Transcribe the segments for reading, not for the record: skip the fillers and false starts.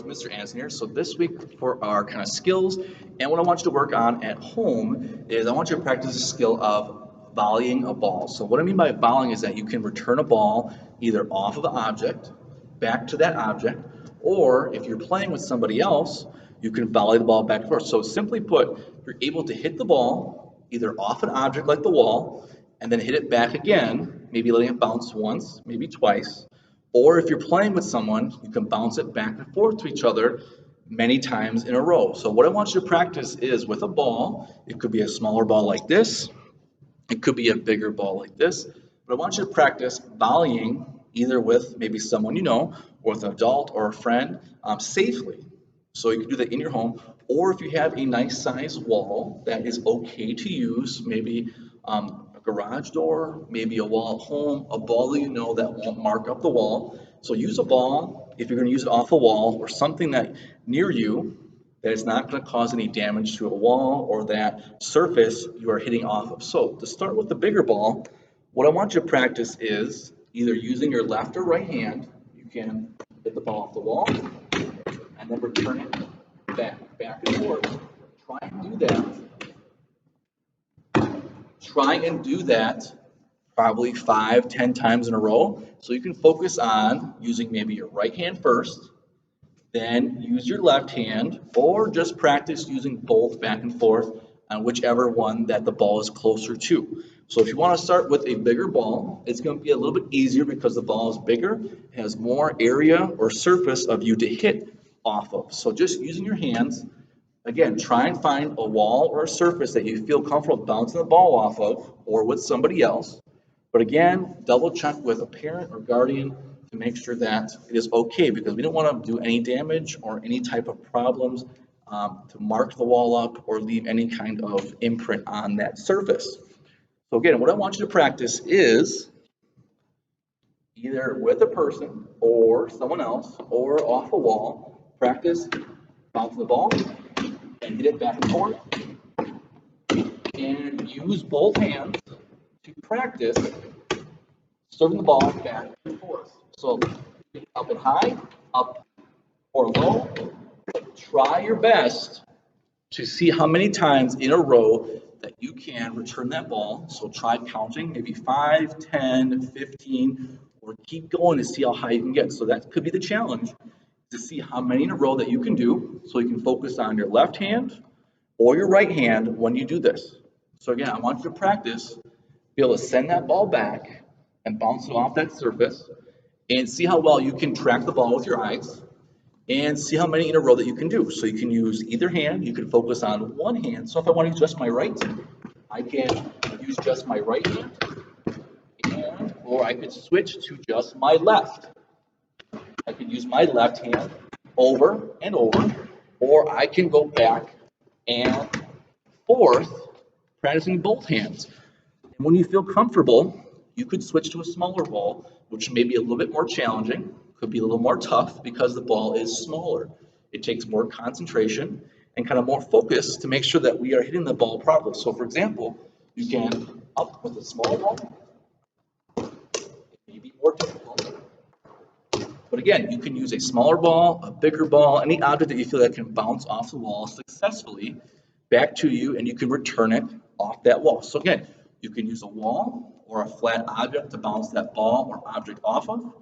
Mr. Anson here. So this week for our kind of skills, and what I want you to work on at home is I want you to practice the skill of volleying a ball. So what I mean by volleying is that you can return a ball either off of the object, back to that object, or if you're playing with somebody else, you can volley the ball back and forth. So simply put, you're able to hit the ball either off an object like the wall, and then hit it back again, maybe letting it bounce once, maybe twice. Or if you're playing with someone, you can bounce it back and forth to each other many times in a row. So what I want you to practice is with a ball, it could be a smaller ball like this, it could be a bigger ball like this, but I want you to practice volleying either with maybe someone you know, or with an adult or a friend safely. So you can do that in your home, or if you have a nice size wall that is okay to use, maybe a garage door, maybe a wall at home, a ball that you know that won't mark up the wall. So use a ball if you're going to use it off a wall or something that near you that is not going to cause any damage to a wall or that surface you are hitting off of. So to start with the bigger ball, what I want you to practice is either using your left or right hand. You can hit the ball off the wall and then return it back and forth. Try and do that. Try and do that probably 5-10 times in a row. So you can focus on using maybe your right hand first, then use your left hand, or just practice using both back and forth on whichever one that the ball is closer to. So if you want to start with a bigger ball, it's going to be a little bit easier because the ball is bigger, has more area or surface of you to hit off of. So just using your hands, again, try and find a wall or a surface that you feel comfortable bouncing the ball off of or with somebody else. But again, double check with a parent or guardian to make sure that it is okay, because we don't want to do any damage or any type of problems to mark the wall up or leave any kind of imprint on that surface. So again, what I want you to practice is either with a person or someone else or off a wall, practice bouncing the ball and hit it back and forth, and use both hands to practice serving the ball back and forth. So up and high, up or low. Try your best to see how many times in a row that you can return that ball. So try counting, maybe 5, 10, 15, or keep going to see how high you can get. So that could be the challenge, to see how many in a row that you can do, so you can focus on your left hand or your right hand when you do this. So again, I want you to practice, be able to send that ball back and bounce it off that surface, and see how well you can track the ball with your eyes, and see how many in a row that you can do. So you can use either hand, you can focus on one hand. So if I want to use just my right, I can use just my right hand, or I could switch to just my left. I could use my left hand over and over, or I can go back and forth, practicing both hands. And when you feel comfortable, you could switch to a smaller ball, which may be a little bit more challenging, could be a little more tough because the ball is smaller. It takes more concentration and kind of more focus to make sure that we are hitting the ball properly. So for example, you can up with a small ball. It may be more difficult. But again, you can use a smaller ball, a bigger ball, any object that you feel that can bounce off the wall successfully back to you, and you can return it off that wall. So again, you can use a wall or a flat object to bounce that ball or object off of,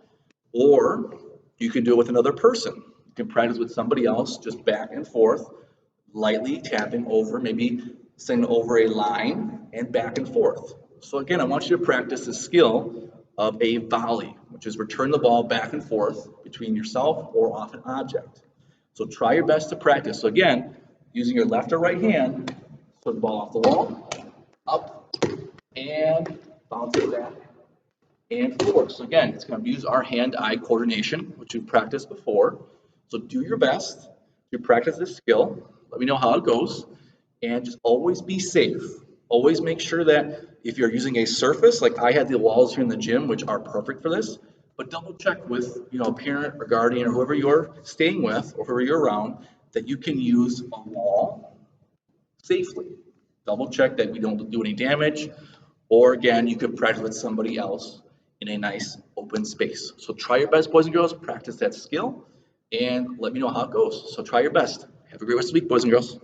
or you can do it with another person. You can practice with somebody else, just back and forth, lightly tapping over, maybe sending over a line and back and forth. So again, I want you to practice the skill of a volley, which is return the ball back and forth between yourself or off an object. So try your best to practice. So again, using your left or right hand, throw the ball off the wall, up, and bounce it back and forward. So again, it's going to use our hand-eye coordination, which we've practiced before. So do your best to practice this skill. Let me know how it goes, and just always be safe. Always make sure that if you're using a surface, like I had the walls here in the gym, which are perfect for this, but double check with a parent or guardian or whoever you're staying with or whoever you're around, that you can use a wall safely. Double check that we don't do any damage, or again, you could practice with somebody else in a nice open space. So try your best, boys and girls, practice that skill, and let me know how it goes. So try your best. Have a great rest of the week, boys and girls.